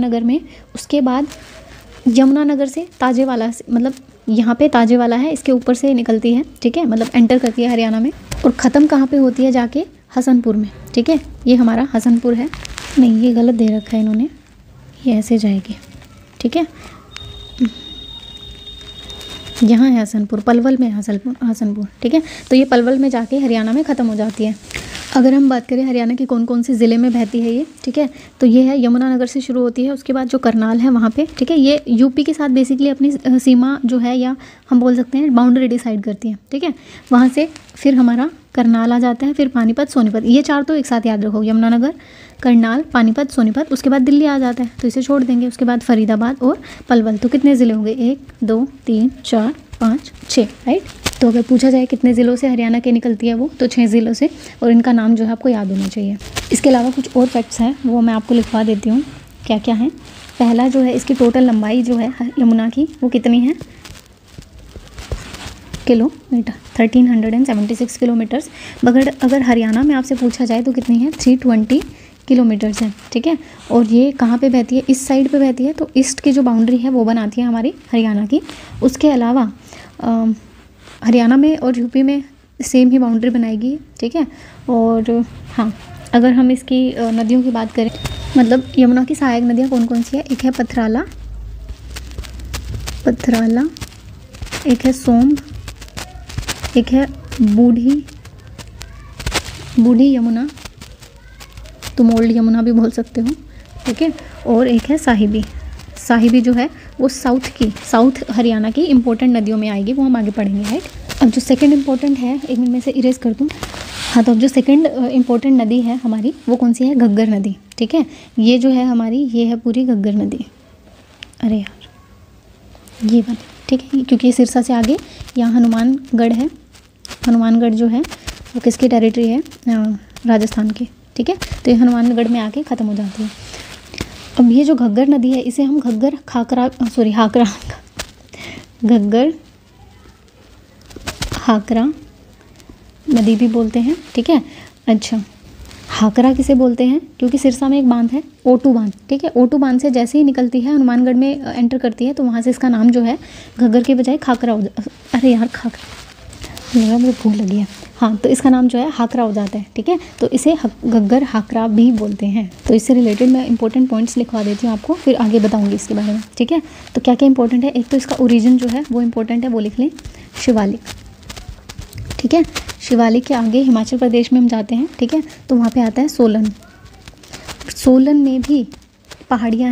यमुनानगर में, उसके बाद यमुनानगर से ताजेवाला से, मतलब यहाँ पे ताजेवाला है, इसके ऊपर से निकलती है, ठीक है, मतलब एंटर करती है हरियाणा में, और ख़त्म कहाँ पे होती है जाके, हसनपुर में, ठीक है। ये हमारा हसनपुर है, नहीं ये गलत दे रखा है इन्होंने, ये ऐसे जाएगी, ठीक है। यहाँ है हसनपुर, पलवल में हसनपुर, ठीक है। तो ये पलवल में जाके हरियाणा में ख़त्म हो जाती है। अगर हम बात करें हरियाणा के कौन कौन से ज़िले में बहती है ये, ठीक है, तो ये है यमुनानगर से शुरू होती है, उसके बाद जो करनाल है वहाँ पे, ठीक है, ये यूपी के साथ बेसिकली अपनी सीमा जो है, या हम बोल सकते हैं बाउंड्री डिसाइड करती है, ठीक है। वहाँ से फिर हमारा करनाल आ जाता है, फिर पानीपत, सोनीपत, ये चार तो एक साथ याद रखो, यमुनानगर, करनाल, पानीपत, सोनीपत, उसके बाद दिल्ली आ जाता है, तो इसे छोड़ देंगे। उसके बाद फरीदाबाद और पलवल। तो कितने ज़िले होंगे, 1 2 3 4 5 6, राइट। तो अगर पूछा जाए कितने ज़िलों से हरियाणा के निकलती है वो, तो 6 ज़िलों से, और इनका नाम जो है आपको याद होना चाहिए। इसके अलावा कुछ और फैक्ट्स हैं, वो मैं आपको लिखवा देती हूँ क्या क्या है। पहला जो है, इसकी टोटल लंबाई जो है यमुना की, वो कितनी है, किलोमीटर, 1376 किलोमीटर्स। मगर अगर हरियाणा में आपसे पूछा जाए तो कितनी है, 320 किलोमीटर्स है, ठीक है। और ये कहाँ पे बहती है, इस साइड पे बहती है, तो ईस्ट की जो बाउंड्री है वो बनाती है हमारी हरियाणा की। उसके अलावा हरियाणा में और यूपी में सेम ही बाउंड्री बनाएगी, ठीक है। और हाँ, अगर हम इसकी नदियों की बात करें, मतलब यमुना की सहायक नदियाँ कौन कौन सी है, एक है पथराला, एक है सोम्ब, एक है बूढ़ी यमुना, तुम ओल्ड यमुना भी बोल सकते हो, ठीक है। और एक है साहिबी जो है वो साउथ हरियाणा की इंपॉर्टेंट नदियों में आएगी, वो हम आगे पढ़ेंगे, राइट। अब जो सेकंड इंपॉर्टेंट है, एक मिनट में से इरेज कर दूँ, हाँ, तो अब जो सेकंड इंपॉर्टेंट नदी है हमारी, वो कौन सी है, घग्गर नदी, ठीक है। ये जो है हमारी, ये है पूरी घग्गर नदी, अरे यार ये वाली, ठीक है, क्योंकि ये सिरसा से आगे यहाँ हनुमानगढ़ है, हनुमानगढ़ जो है वो किसकी टेरिटरी है, राजस्थान की, ठीक है। तो ये हनुमानगढ़ में आके ख़त्म हो जाती है। अब ये जो घग्गर नदी है, इसे हम घग्गर हाकरा नदी भी बोलते हैं, ठीक है। अच्छा, हाकरा किसे बोलते हैं, क्योंकि सिरसा में एक बांध है, ओटू बांध, ठीक है। ओटू बांध से जैसे ही निकलती है हनुमानगढ़ में एंटर करती है, तो वहाँ से इसका नाम जो है घग्गर के बजाय खाकरा हो अरे यार खाकरा लगा, मुझे भूल लगी है, हाँ, तो इसका नाम जो है हाकरा हो जाता है, ठीक है। तो इसे घग्गर हाकरा भी बोलते हैं। तो इससे रिलेटेड मैं इंपॉर्टेंट पॉइंट्स लिखवा देती हूँ आपको, फिर आगे बताऊँगी इसके बारे में, ठीक है। तो क्या क्या इंपॉर्टेंट है, एक तो इसका ओरिजिन जो है वो इंपॉर्टेंट है, वो लिख लें, शिवालिक, ठीक है। शिवालिक के आगे हिमाचल प्रदेश में हम जाते हैं, ठीक है, तो वहाँ पे आता है सोलन में भी पहाड़ियाँ